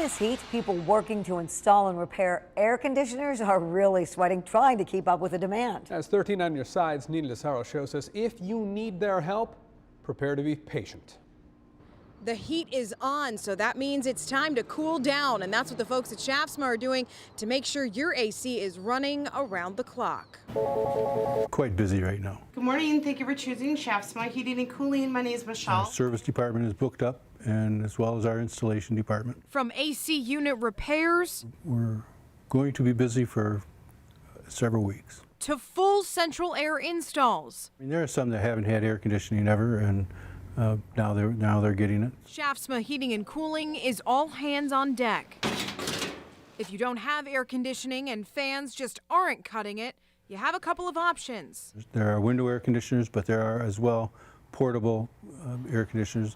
this heat, people working to install and repair air conditioners are really sweating, trying to keep up with the demand. As 13 on your sides, Nina Desaro shows us if you need their help, prepare to be patient. The heat is on, so that means it's time to cool down, and that's what the folks at Schaafsma are doing to make sure your AC is running around the clock. Quite busy right now. Good morning. Thank you for choosing Schaafsma Heating and Cooling. My name is Michelle. Our service department is booked up, and as well as our installation department. From AC unit repairs, We're going to be busy for several weeks. to full central air installs. I mean, there are some that haven't had air conditioning ever, and now they're getting it. Schaafsma Heating and Cooling is all hands on deck. If you don't have air conditioning and fans just aren't cutting it, you have a couple of options. There are window air conditioners, but there are as well portable air conditioners,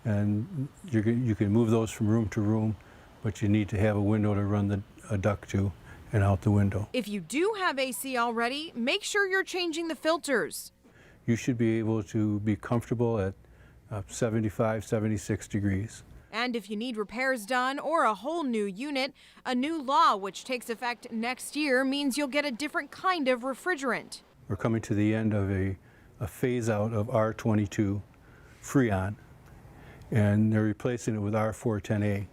and you can move those from room to room, but you need to have a window to run a duct to and out the window. If you do have AC already, make sure you're changing the filters. You should be able to be comfortable at 75, 76 degrees. And if you need repairs done or a whole new unit, a new law which takes effect next year means you'll get a different kind of refrigerant. We're coming to the end of a phase out of R22 Freon, and they're replacing it with R410A.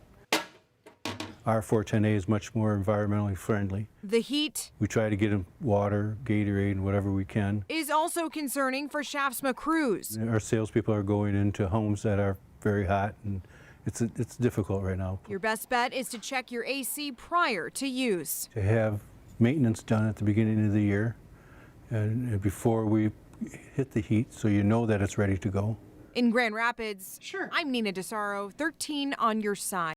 R410A is much more environmentally friendly. The heat We try to get them water, Gatorade, and whatever we can. is also concerning for Schaafsma crews. Our salespeople are going into homes that are very hot, and it's difficult right now. Your best bet is to check your AC prior to use. To have maintenance done at the beginning of the year and before we hit the heat, so you know that it's ready to go. In Grand Rapids, Sure. I'm Nina Desaro, 13 on your side.